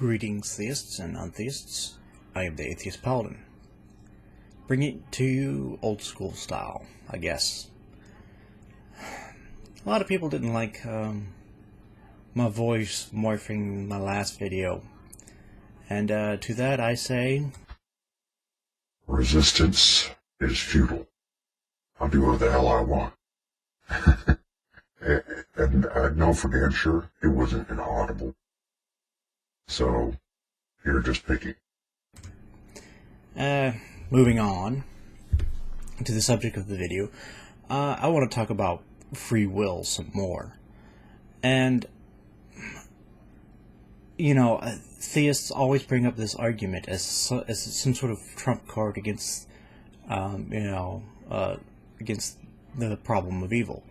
Greetings, theists and untheists. I am the Atheist Paladin. Bring it to you old school style, I guess. A lot of people didn't like my voice morphing my last video. And to that I say, resistance is futile. I'll do what the hell I want. and I know for damn sure it wasn't inaudible. So, you're just picky. Moving on to the subject of the video, I want to talk about free will some more. And, you know, theists always bring up this argument as some sort of trump card against, against the problem of evil.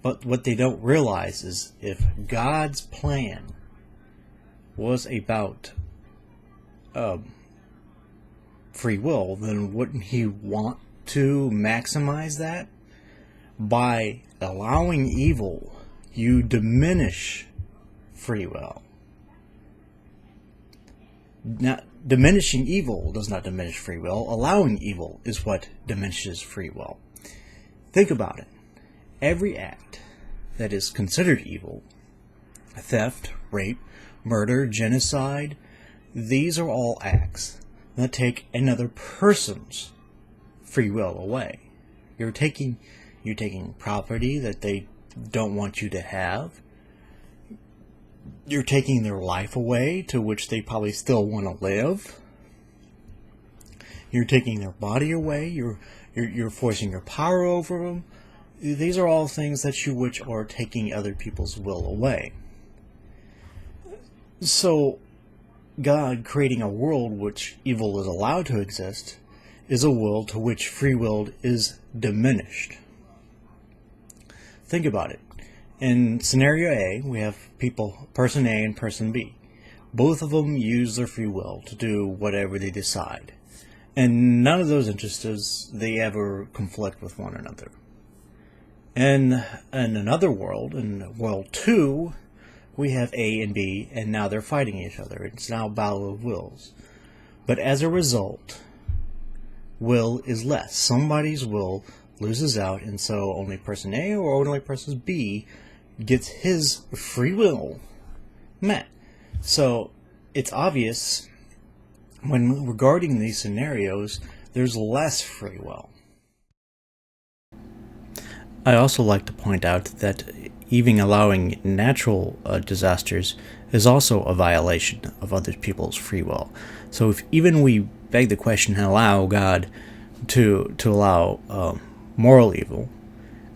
But what they don't realize is if God's plan was about free will, then wouldn't he want to maximize that? By allowing evil, you diminish free will. Now, diminishing evil does not diminish free will. Allowing evil is what diminishes free will. Think about it. Every act that is considered evil, theft, rape, murder, genocide, these are all acts that take another person's free will away. You're taking property that they don't want you to have. You're taking their life away, to which they probably still want to live. You're taking their body away. You're forcing your power over them. These are all things which are taking other people's will away. So, God creating a world which evil is allowed to exist is a world to which free will is diminished. Think about it. In scenario A, we have person A and person B. Both of them use their free will to do whatever they decide. And none of those interests, they ever conflict with one another. And in another world, in world 2, we have A and B, and now they're fighting each other. It's now a battle of wills. But as a result, will is less. Somebody's will loses out, and so only person A or only person B gets his free will met. So it's obvious when regarding these scenarios, there's less free will. I also like to point out that even allowing natural disasters is also a violation of other people's free will. So if even we beg the question and allow God to allow moral evil,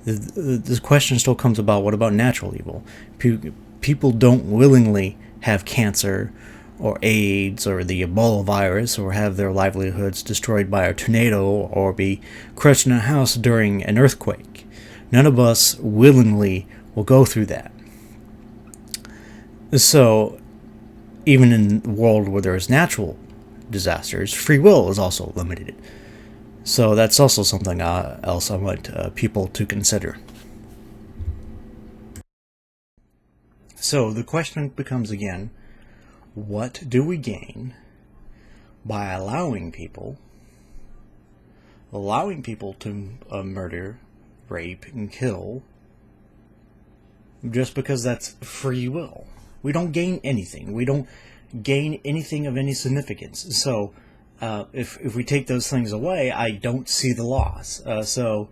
this question still comes about, what about natural evil? People don't willingly have cancer or AIDS or the Ebola virus, or have their livelihoods destroyed by a tornado, or be crushed in a house during an earthquake. None of us willingly will go through that. So, even in a world where there is natural disasters, free will is also limited. So that's also something else I want people to consider. So the question becomes again, what do we gain by allowing people to murder, rape, and kill just because that's free will? We don't gain anything. We don't gain anything of any significance. So if we take those things away, I don't see the loss. So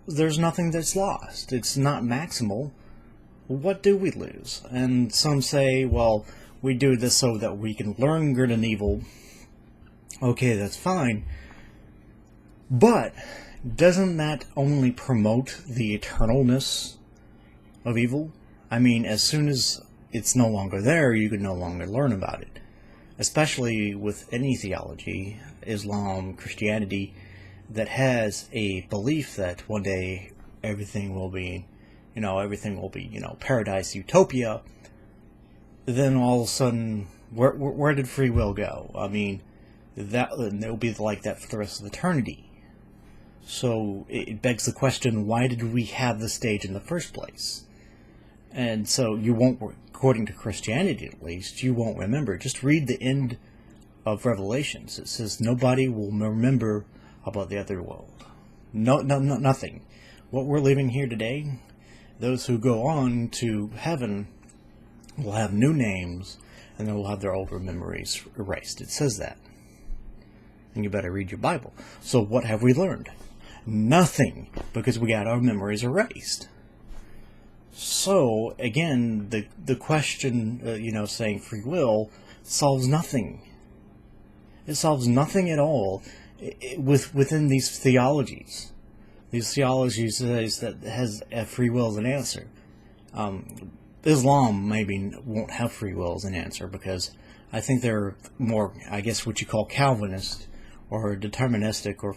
there's nothing that's lost. It's not maximal. What do we lose? And some say, well, we do this so that we can learn good and evil. Okay, that's fine. But doesn't that only promote the eternalness of evil? I mean, as soon as it's no longer there, you can no longer learn about it. Especially with any theology, Islam, Christianity, that has a belief that one day everything will be, paradise, utopia. Then all of a sudden, where did free will go? I mean, it'll be like that for the rest of eternity. So it begs the question, why did we have the stage in the first place? And so you won't, according to Christianity at least, you won't remember. Just read the end of Revelations. It says nobody will remember about the other world. Nothing. What we're living here today, those who go on to heaven will have new names, and they will have their older memories erased. It says that. And you better read your Bible. So what have we learned? Nothing, because we got our memories erased. So, again, the question, saying free will solves nothing. It solves nothing at all within these theologies. These theologies says that has free will as an answer. Islam maybe won't have free will as an answer, because I think they're more, I guess, what you call Calvinist or deterministic or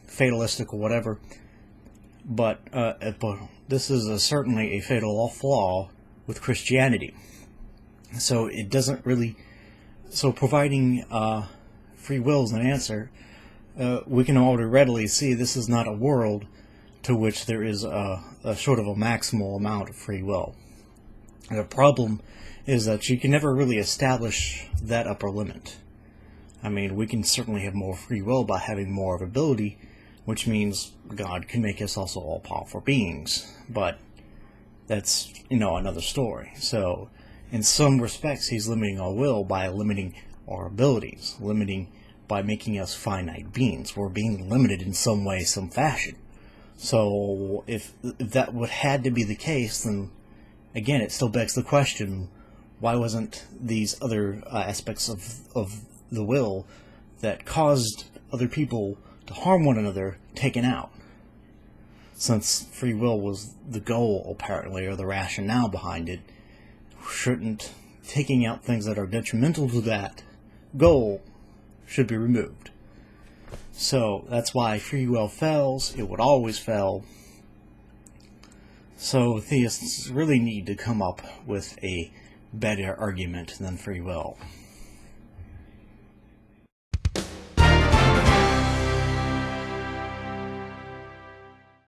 fatalistic or whatever. But this is certainly a fatal flaw with Christianity. So it doesn't really... So providing free will as an answer, we can already readily see this is not a world to which there is a sort of a maximal amount of free will. And the problem is that you can never really establish that upper limit. I mean, we can certainly have more free will by having more of ability, which means God can make us also all-powerful beings. But that's, another story. So, in some respects, he's limiting our will by limiting our abilities, limiting by making us finite beings. We're being limited in some way, some fashion. So, if that had to be the case, then, again, it still begs the question, why wasn't these other aspects of the will that caused other people to harm one another taken out? Since free will was the goal, apparently, or the rationale behind it, shouldn't taking out things that are detrimental to that goal should be removed? So that's why free will fails. It would always fail. So theists really need to come up with a better argument than free will.